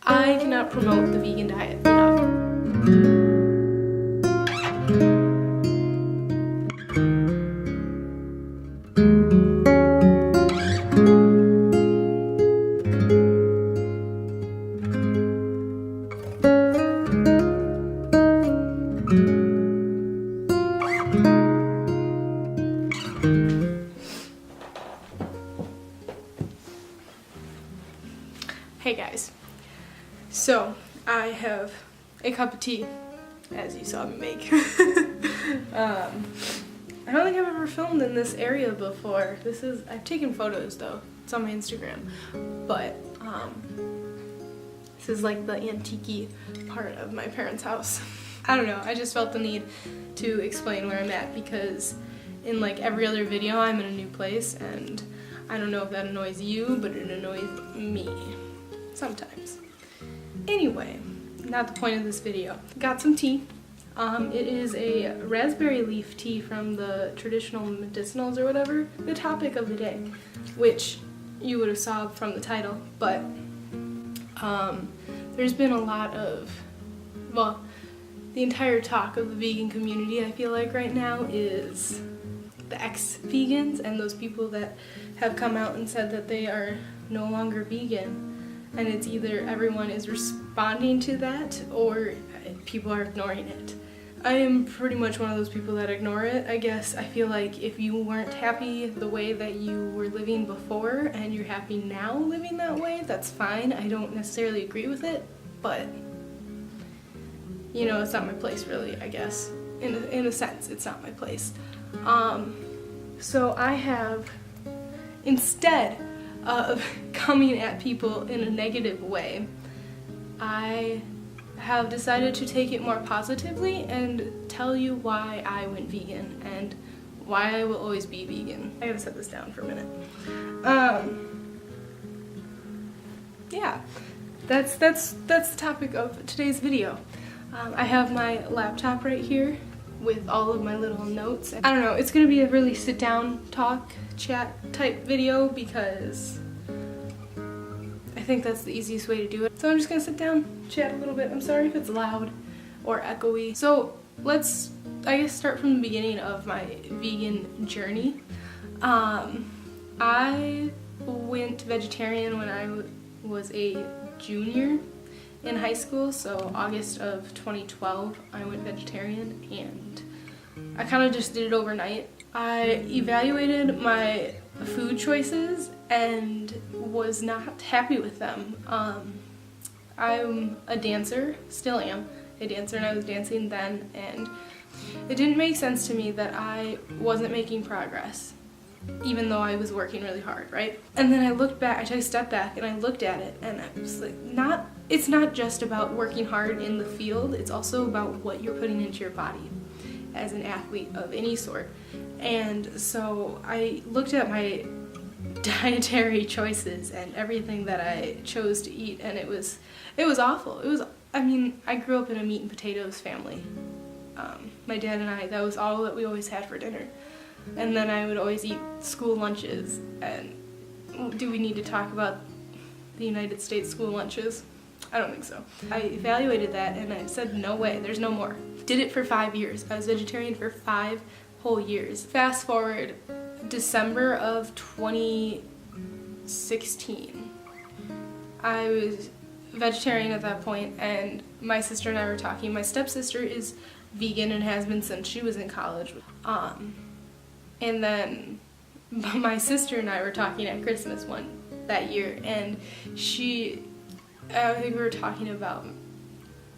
I cannot promote the vegan diet enough. Hey guys, so I have a cup of tea, as you saw me make. I don't think I've ever filmed in this area before. I've taken photos though, it's on my Instagram, but this is like the antique-y part of my parents' house. I don't know, I just felt the need to explain where I'm at because in like every other video I'm in a new place, and I don't know if that annoys you, but it annoys me. Sometimes. Anyway, not the point of this video. Got some tea. It is a raspberry leaf tea from the traditional medicinals or whatever, the topic of the day, which you would have saw from the title, but there's been a lot of, well, the entire talk of the vegan community I feel like right now is the ex-vegans and those people that have come out and said that they are no longer vegan. And it's either everyone is responding to that or people are ignoring it. I am pretty much one of those people that ignore it. I guess I feel like if you weren't happy the way that you were living before and you're happy now living that way, that's fine. I don't necessarily agree with it, but you know, it's not my place really, I guess. In a sense, it's not my place. So I have, instead of coming at people in a negative way, I have decided to take it more positively and tell you why I went vegan and why I will always be vegan. I gotta set this down for a minute. Yeah, that's the topic of today's video. I have my laptop right here with all of my little notes. I don't know, it's gonna be a really sit down talk chat type video because I think that's the easiest way to do it. So I'm just gonna sit down, chat a little bit. I'm sorry if it's loud or echoey. So let's, I guess, start from the beginning of my vegan journey. I went vegetarian when I was a junior in high school, so August of 2012 I went vegetarian, and I kind of just did it overnight. I evaluated my food choices and was not happy with them. I'm a dancer, still am a dancer, and I was dancing then, and it didn't make sense to me that I wasn't making progress even though I was working really hard, right? And then I looked back, I took a step back and I looked at it and I was like, it's not just about working hard in the field, it's also about what you're putting into your body as an athlete of any sort. And so I looked at my dietary choices and everything that I chose to eat, and it was awful. I grew up in a meat and potatoes family. My dad and I, that was all that we always had for dinner. And then I would always eat school lunches, and do we need to talk about the United States school lunches? I don't think so. I evaluated that and I said, no way, there's no more. Did it for 5 years. I was vegetarian for 5 whole years. Fast forward December of 2016. I was vegetarian at that point, and my sister and I were talking. My stepsister is vegan and has been since she was in college. And then my sister and I were talking at Christmas that year, and I think we were talking about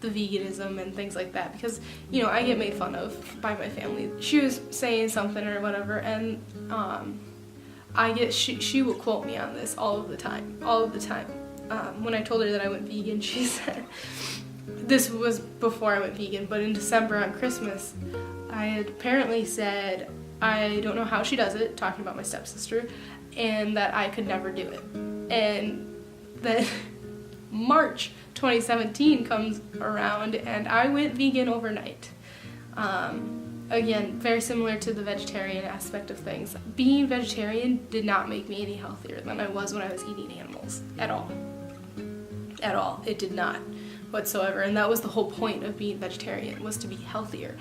the veganism and things like that, because, you know, I get made fun of by my family. She was saying something or whatever, and she will quote me on this all of the time. When I told her that I went vegan, she said, this was before I went vegan, but in December on Christmas, I had apparently said, I don't know how she does it, talking about my stepsister, and that I could never do it. And then March 2017 comes around and I went vegan overnight. Again, very similar to the vegetarian aspect of things. Being vegetarian did not make me any healthier than I was when I was eating animals, at all. at all. It did not whatsoever, and that was the whole point of being vegetarian, was to be healthier.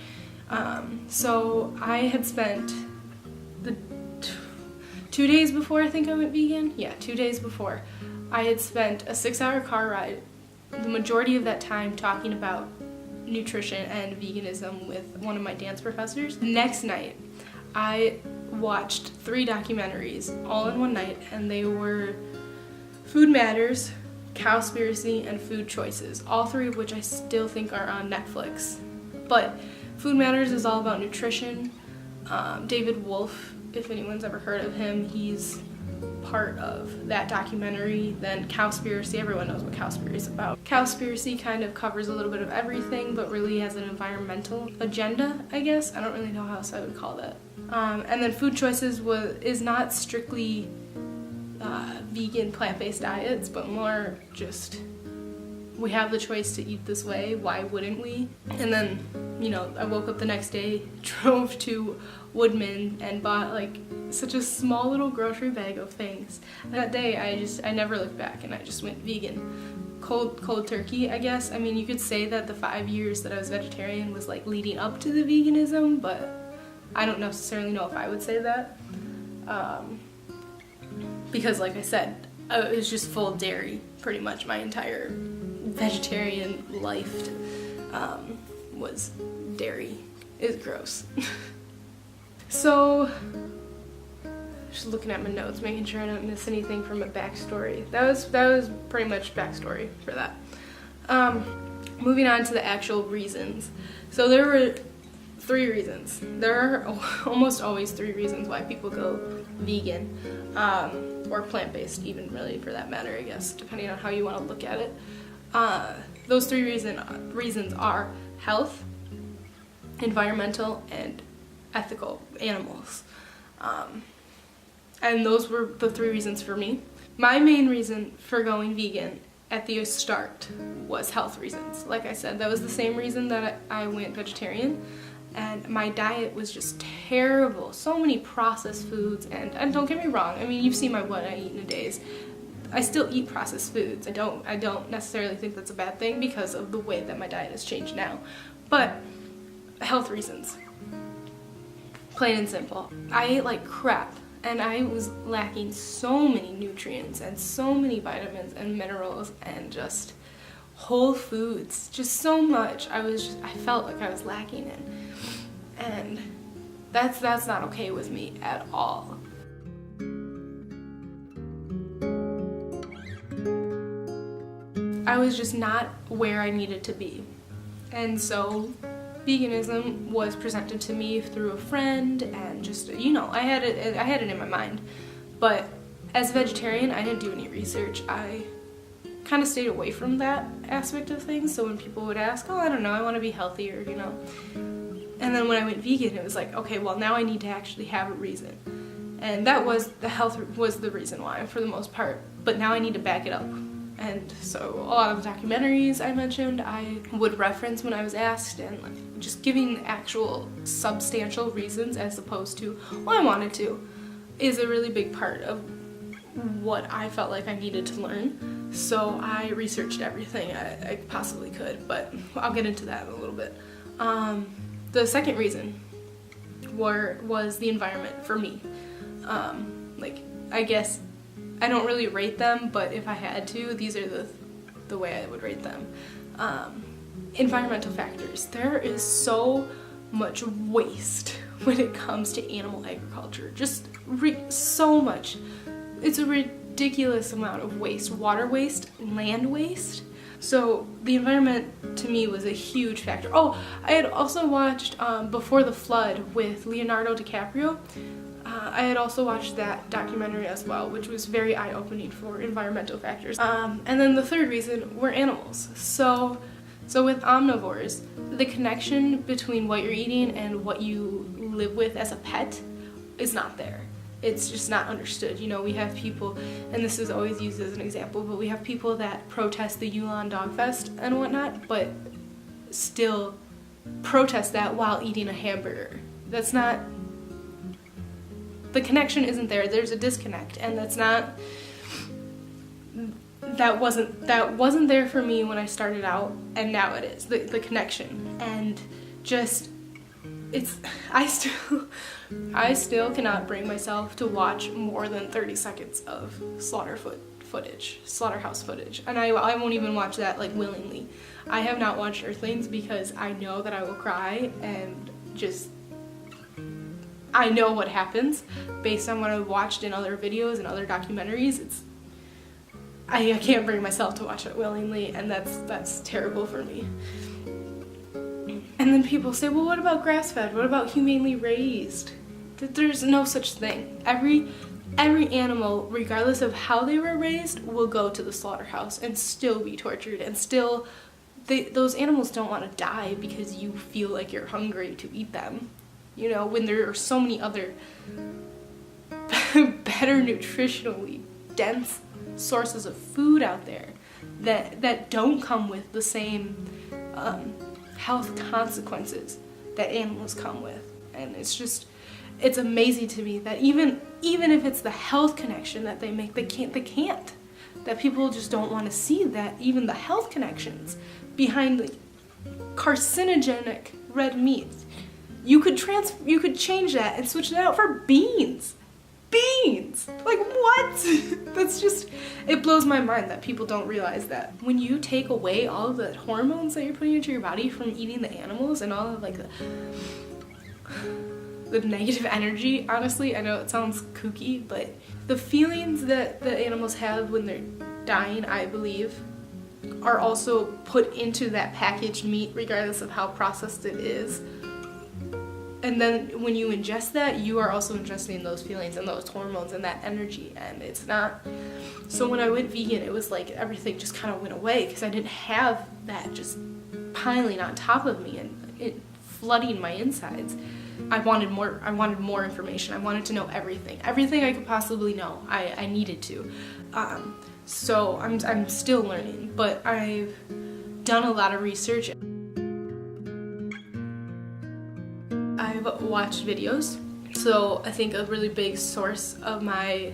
So I had spent the 2 days before I think I went vegan, 2 days before, I had spent a 6-hour car ride, the majority of that time talking about nutrition and veganism with one of my dance professors. Next night, I watched 3 documentaries all in one night, and they were Food Matters, Cowspiracy, and Food Choices, all 3 of which I still think are on Netflix. But Food Matters is all about nutrition. David Wolf, if anyone's ever heard of him, he's part of that documentary. Then Cowspiracy, everyone knows what Cowspiracy is about. Cowspiracy kind of covers a little bit of everything, but really has an environmental agenda, I guess. I don't really know how else I would call that. And then Food Choices is not strictly vegan, plant-based diets, but more just, we have the choice to eat this way, why wouldn't we? And then, I woke up the next day, drove to Woodman, and bought like such a small little grocery bag of things. That day I never looked back, and I just went vegan. Cold turkey, I guess. I mean, you could say that the 5 years that I was vegetarian was like leading up to the veganism, but I don't necessarily know if I would say that. Because like I said, it was just full dairy pretty much my entire vegetarian life was dairy. It's gross. So, just looking at my notes, making sure I don't miss anything from a backstory. That was pretty much backstory for that. Moving on to the actual reasons. So there were 3 reasons. There are almost always 3 reasons why people go vegan, or plant-based even, really, for that matter, I guess, depending on how you want to look at it. Those 3 reasons are health, environmental, and ethical, animals. And those were the 3 reasons for me. My main reason for going vegan at the start was health reasons. Like I said, that was the same reason that I went vegetarian, and my diet was just terrible. So many processed foods, and don't get me wrong, I mean, you've seen what I eat in a days. I still eat processed foods. I don't necessarily think that's a bad thing because of the way that my diet has changed now. But health reasons. Plain and simple. I ate like crap, and I was lacking so many nutrients and so many vitamins and minerals and just whole foods, just so much. I felt like I was lacking in, and that's not okay with me at all. I was just not where I needed to be, and so veganism was presented to me through a friend, and just, I had it in my mind. But as a vegetarian, I didn't do any research. I kind of stayed away from that aspect of things. So when people would ask, I don't know, I want to be healthier, And then when I went vegan, it was like, okay, well, now I need to actually have a reason. And the health was the reason why, for the most part. But now I need to back it up. And so a lot of the documentaries I mentioned, I would reference when I was asked, and just giving actual substantial reasons as opposed to, well, I wanted to, is a really big part of what I felt like I needed to learn. So I researched everything I possibly could, but I'll get into that in a little bit. The second reason was the environment for me. I guess I don't really rate them, but if I had to, these are the way I would rate them. Environmental factors. There is so much waste when it comes to animal agriculture. Just so much. It's a ridiculous amount of waste. Water waste, land waste. So the environment to me was a huge factor. Oh, I had also watched Before the Flood with Leonardo DiCaprio. I had also watched that documentary as well, which was very eye-opening for environmental factors. And then the third reason were animals. So with omnivores, the connection between what you're eating and what you live with as a pet is not there. It's just not understood. We have people, and this is always used as an example, but we have people that protest the Yulon Dog Fest and whatnot, but still protest that while eating a hamburger. That's not... The connection isn't there. There's a disconnect, and that wasn't there for me when I started out, and now it is. The connection, and just I still cannot bring myself to watch more than 30 seconds of slaughterhouse footage, and I won't even watch that like willingly. I have not watched Earthlings because I know that I will cry, and just I know what happens based on what I've watched in other videos and other documentaries. I can't bring myself to watch it willingly, and that's terrible for me. And then people say, well, what about grass-fed? What about humanely raised? There's no such thing. Every animal, regardless of how they were raised, will go to the slaughterhouse and still be tortured, and still those animals don't want to die because you feel like you're hungry to eat them. You know, when there are so many other better nutritionally dense sources of food out there that don't come with the same health consequences that animals come with. And it's amazing to me that even if it's the health connection that they make, they can't. That people just don't want to see that even the health connections behind the carcinogenic red meats. You could change that and switch it out for beans. Beans! Like, what? That's just, it blows my mind that people don't realize that. When you take away all of the hormones that you're putting into your body from eating the animals and all of like the negative energy, honestly, I know it sounds kooky, but the feelings that the animals have when they're dying, I believe, are also put into that packaged meat regardless of how processed it is. And then when you ingest that, you are also ingesting those feelings and those hormones and that energy, and it's not. So when I went vegan, it was like everything just kind of went away because I didn't have that just piling on top of me and it flooding my insides. I wanted more information. I wanted to know everything I could possibly know. I needed to. So I'm still learning, but I've done a lot of research. I've watched videos, so I think a really big source of my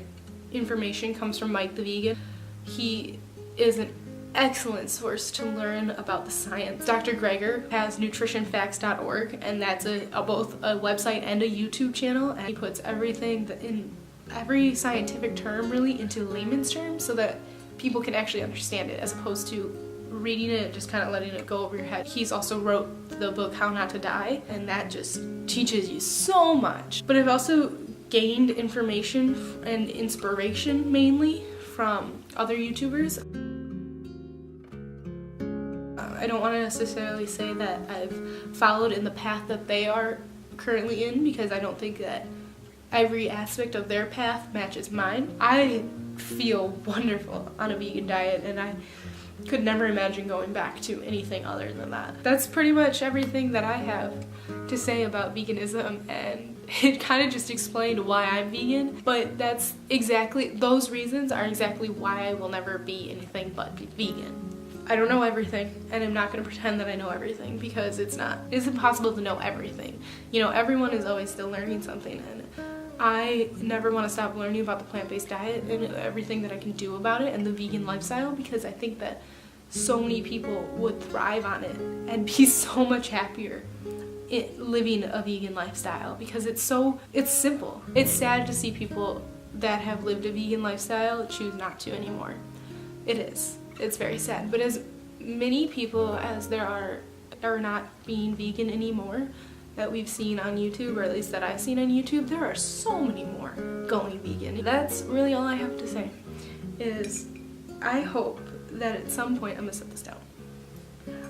information comes from Mike the Vegan. He is an excellent source to learn about the science. Dr. Greger has nutritionfacts.org, and that's both a website and a YouTube channel, and he puts everything in every scientific term really into layman's terms so that people can actually understand it as opposed to reading it, just kind of letting it go over your head. He's also wrote the book How Not to Die, and that just teaches you so much. But I've also gained information and inspiration mainly from other YouTubers. I don't want to necessarily say that I've followed in the path that they are currently in, because I don't think that every aspect of their path matches mine. I feel wonderful on a vegan diet, and I could never imagine going back to anything other than that. That's pretty much everything that I have to say about veganism, and it kind of just explained why I'm vegan, but those reasons are exactly why I will never be anything but vegan. I don't know everything, and I'm not going to pretend that I know everything, because it's impossible to know everything. You know, everyone is always still learning something, and I never want to stop learning about the plant-based diet and everything that I can do about it and the vegan lifestyle, because I think that so many people would thrive on it and be so much happier living a vegan lifestyle, because it's simple. It's sad to see people that have lived a vegan lifestyle choose not to anymore. It is. It's very sad. But as many people as there are not being vegan anymore that we've seen on YouTube, or at least that I've seen on YouTube, there are so many more going vegan. That's really all I have to say, is I hope that at some point, I'm gonna set this down.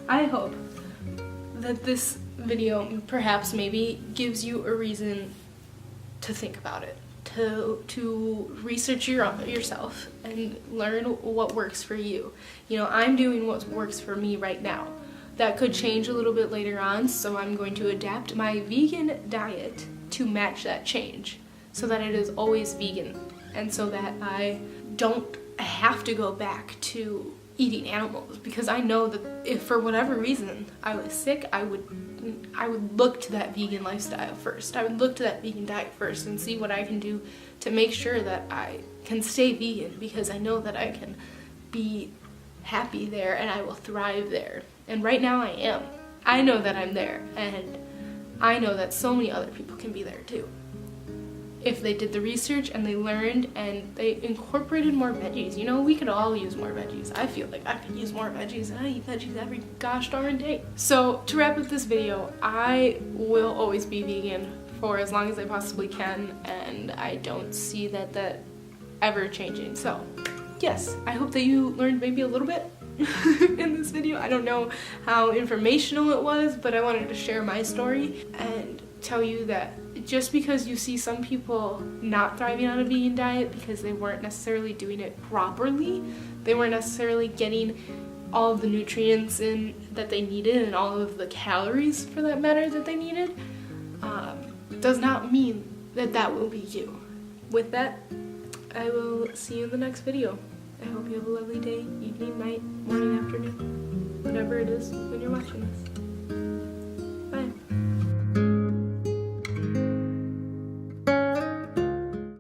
I hope that this video perhaps maybe gives you a reason to think about it, to research yourself and learn what works for you. You know, I'm doing what works for me right now. That could change a little bit later on, so I'm going to adapt my vegan diet to match that change so that it is always vegan, and so that I don't have to go back to eating animals, because I know that if for whatever reason I was sick, I would look to that vegan lifestyle first. I would look to that vegan diet first and see what I can do to make sure that I can stay vegan, because I know that I can be happy there and I will thrive there. And right now I am. I know that I'm there, and I know that so many other people can be there too. If they did the research and they learned and they incorporated more veggies. You know, we could all use more veggies. I feel like I could use more veggies, and I eat veggies every gosh darn day. So to wrap up this video, I will always be vegan for as long as I possibly can, and I don't see that ever changing. So yes, I hope that you learned maybe a little bit in this video. I don't know how informational it was, but I wanted to share my story and tell you that just because you see some people not thriving on a vegan diet because they weren't necessarily doing it properly, they weren't necessarily getting all of the nutrients in that they needed and all of the calories, for that matter, that they needed, does not mean that will be you. With that, I will see you in the next video. I hope you have a lovely day, evening, night, morning, afternoon, whatever it is when you're watching this.